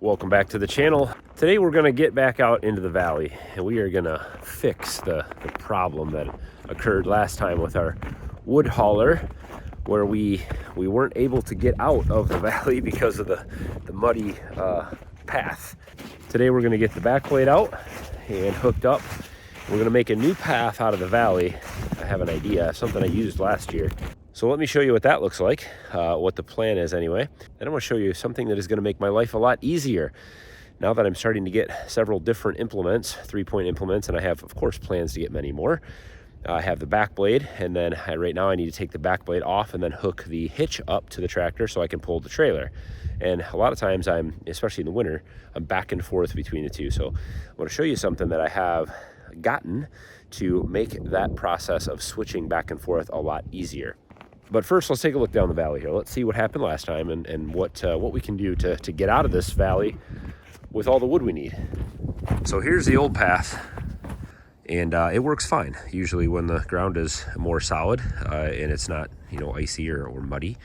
Welcome back to the channel. Today we're going to get back out into the valley and we are going to fix the problem that occurred last time with our wood hauler, where we weren't able to get out of the valley because of the muddy path. Today we're going to get the back blade out and hooked up. We're going to make a new path out of the valley. I have an idea, something I used last year. So let me show you what that looks like, what the plan is anyway. Then I'm going to show you something that is going to make my life a lot easier. Now that I'm starting to get several different implements, 3-point implements, and I have, of course, plans to get many more. I have the back blade, and then right now I need to take the back blade off and then hook the hitch up to the tractor so I can pull the trailer. And a lot of times especially in the winter, I'm back and forth between the two. So I'm going to show you something that I have gotten to make that process of switching back and forth a lot easier. But first, let's take a look down the valley here. Let's see what happened last time and what we can do to get out of this valley with all the wood we need. So here's the old path, and it works fine. Usually when the ground is more solid and it's not, icy or muddy,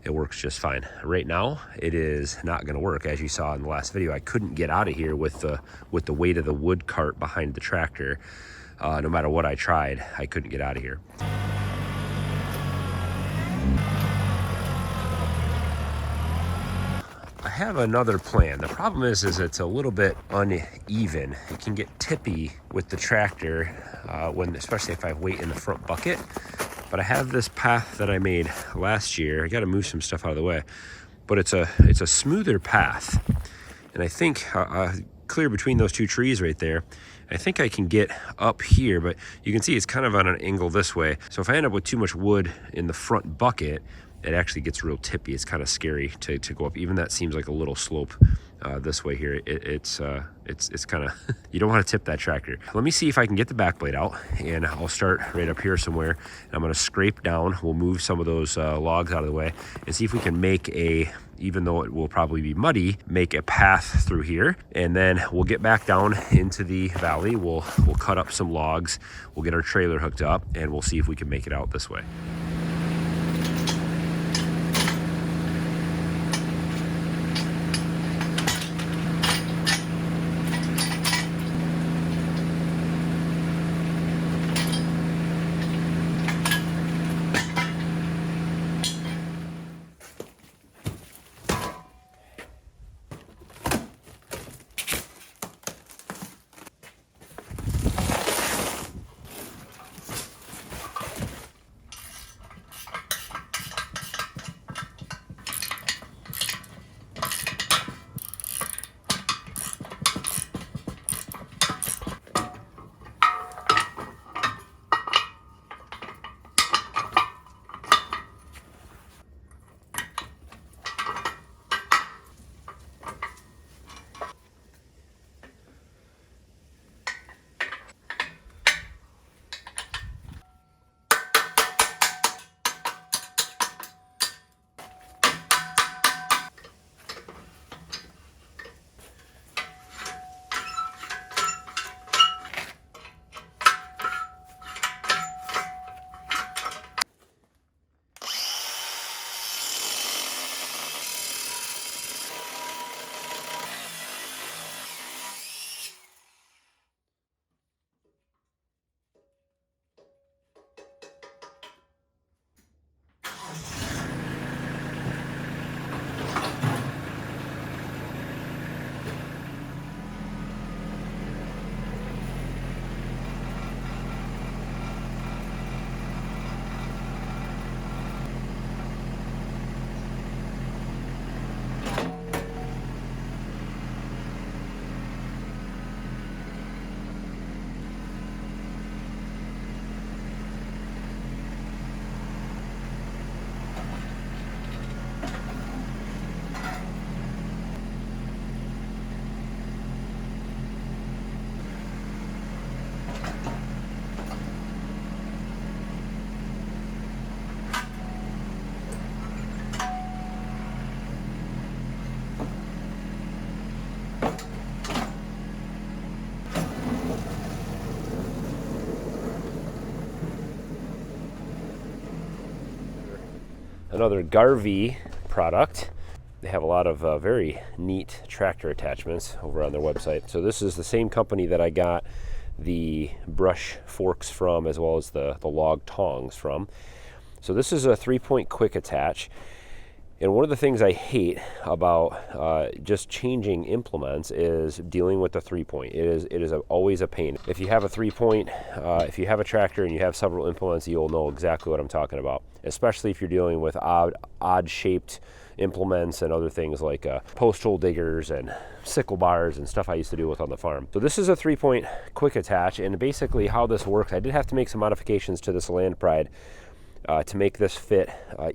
it works just fine. Right now, it is not going to work. As you saw in the last video, I couldn't get out of here with the weight of the wood cart behind the tractor. No matter what I tried, I couldn't get out of here. I have another plan. The problem is it's a little bit uneven. It can get tippy with the tractor, especially if I have weight in the front bucket. But I have this path that I made last year. I got to move some stuff out of the way, but it's a smoother path. And I think clear between those two trees right there, I think I can get up here, but you can see it's kind of on an angle this way. So if I end up with too much wood in the front bucket, it actually gets real tippy. It's kind of scary to go up. Even that seems like a little slope this way here. It's kind of, you don't want to tip that tractor. Let me see if I can get the back blade out, and I'll start right up here somewhere. And I'm going to scrape down. We'll move some of those logs out of the way and see if we can make even though it will probably be muddy, make a path through here. And then we'll get back down into the valley. We'll cut up some logs. We'll get our trailer hooked up, and we'll see if we can make it out this way. Another Garvee product. They have a lot of very neat tractor attachments over on their website. So this is the same company that I got the brush forks from, as well as the log tongs from. So this is a 3-point quick attach. And one of the things I hate about just changing implements is dealing with the 3-point. It is always a pain. If you have a 3-point, if you have a tractor and you have several implements, you'll know exactly what I'm talking about, especially if you're dealing with odd shaped implements and other things like post hole diggers and sickle bars and stuff I used to deal with on the farm. So this is a 3-point quick attach, and basically how this works, I did have to make some modifications to this Land Pride to make this fit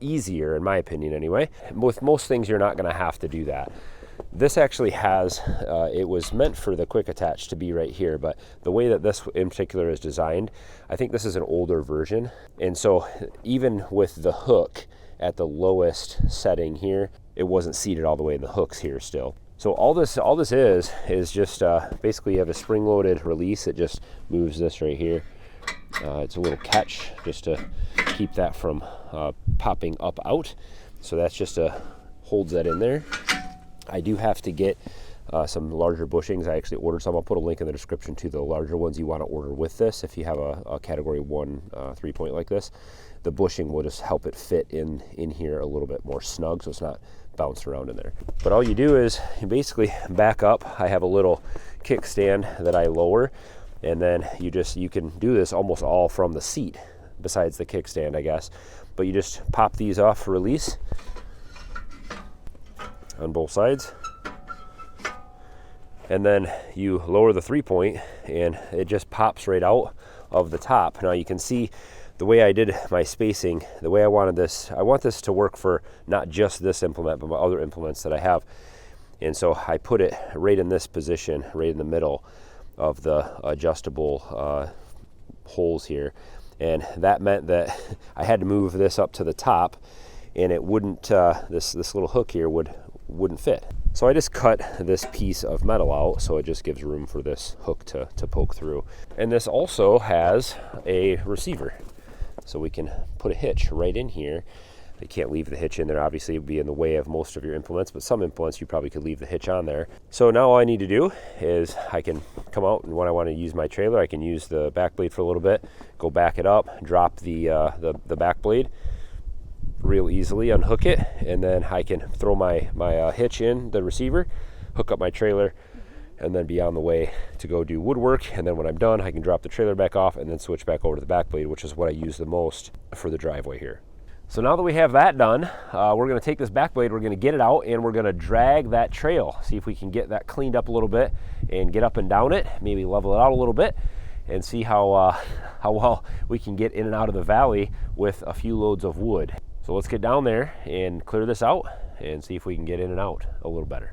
easier, in my opinion anyway. With most things, you're not going to have to do that. This actually has, it was meant for the quick attach to be right here, but the way that this in particular is designed, I think this is an older version. And so even with the hook at the lowest setting here, it wasn't seated all the way in the hooks here still. So all this is just basically you have a spring-loaded release. It just moves this right here. It's a little catch just to keep that from popping up out. So that's just holds that in there. I do have to get some larger bushings. I actually ordered some. I'll put a link in the description to the larger ones you want to order with this. If you have a category 1 3-point like this, the bushing will just help it fit in here a little bit more snug, so it's not bouncing around in there. But all you do is you basically back up. I have a little kickstand that I lower, and then you can do this almost all from the seat, besides the kickstand, I guess. But you just pop these off for release on both sides, and then you lower the 3-point, and it just pops right out of the top. Now you can see the way I did my spacing, the way I wanted this, I want this to work for not just this implement, but my other implements that I have. And so I put it right in this position, right in the middle of the adjustable holes here. And that meant that I had to move this up to the top, and it wouldn't, this little hook here wouldn't fit. So I just cut this piece of metal out, so it just gives room for this hook to poke through. And this also has a receiver, so we can put a hitch right in here. You can't leave the hitch in there, obviously it would be in the way of most of your implements, but some implements you probably could leave the hitch on there. So now all I need to do is I can come out, and when I want to use my trailer, I can use the back blade for a little bit, go back it up, drop the back blade real easily, unhook it, and then I can throw my hitch in the receiver, hook up my trailer, and then be on the way to go do woodwork. And then when I'm done, I can drop the trailer back off and then switch back over to the back blade, which is what I use the most for the driveway here. So now that we have that done, we're going to take this back blade, we're going to get it out, and we're going to drag that trail, see if we can get that cleaned up a little bit and get up and down it, maybe level it out a little bit, and see how well we can get in and out of the valley with a few loads of wood. So let's get down there and clear this out and see if we can get in and out a little better.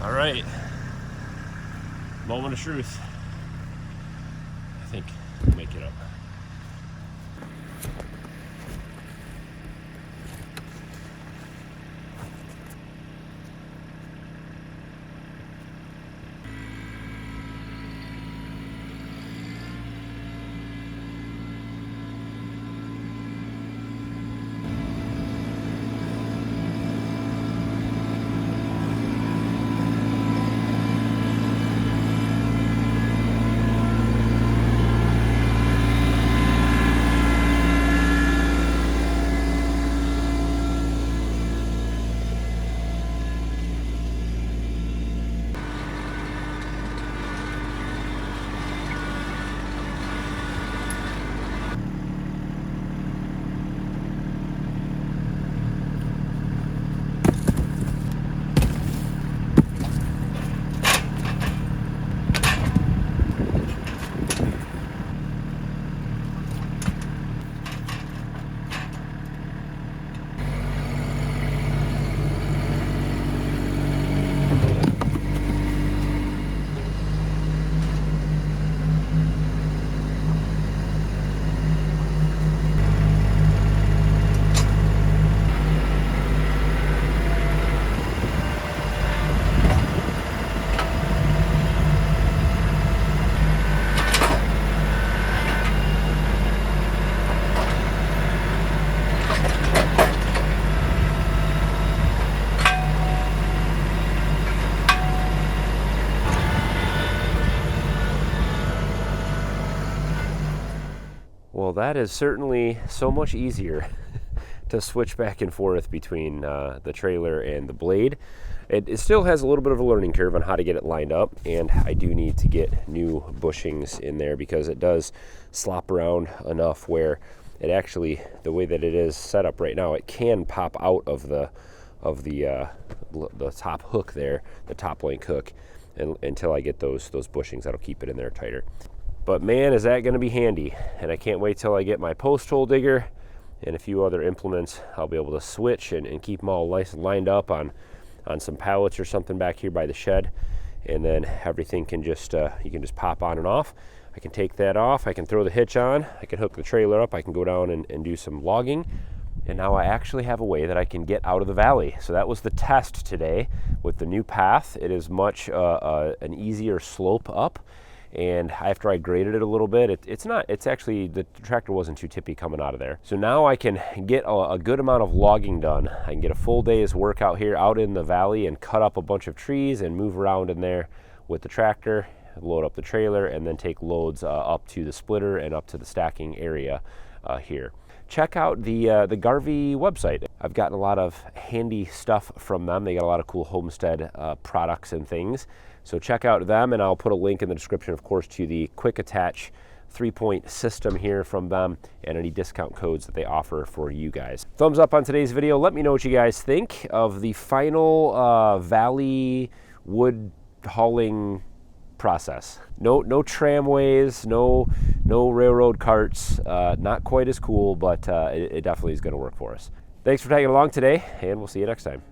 All right, moment of truth. I think we'll make it up. Well, that is certainly so much easier to switch back and forth between the trailer and the blade. It still has a little bit of a learning curve on how to get it lined up, and I do need to get new bushings in there because it does slop around enough where it actually, the way that it is set up right now, it can pop out of the top hook there, the top link hook, and until I get those bushings that'll keep it in there tighter. But man, is that going to be handy, and I can't wait till I get my post hole digger and a few other implements. I'll be able to switch and keep them all nice lined up on some pallets or something back here by the shed, and then everything can just you can just pop on and off. I can take that off, I can throw the hitch on, I can hook the trailer up, I can go down and do some logging, and now I actually have a way that I can get out of the valley. So that was the test today with the new path. It is much an easier slope up. And after I graded it a little bit, it's actually, the tractor wasn't too tippy coming out of there. So now I can get a good amount of logging done. I can get a full day's work out here, out in the valley, and cut up a bunch of trees and move around in there with the tractor, load up the trailer, and then take loads up to the splitter and up to the stacking area here. Check out the Garvee website. I've gotten a lot of handy stuff from them. They got a lot of cool homestead products and things. So check out them, and I'll put a link in the description, of course, to the quick attach 3-point system here from them and any discount codes that they offer for you guys. Thumbs up on today's video. Let me know what you guys think of the final valley wood hauling process. No tramways, no railroad carts. Not quite as cool, but it definitely is going to work for us. Thanks for tagging along today, and we'll see you next time.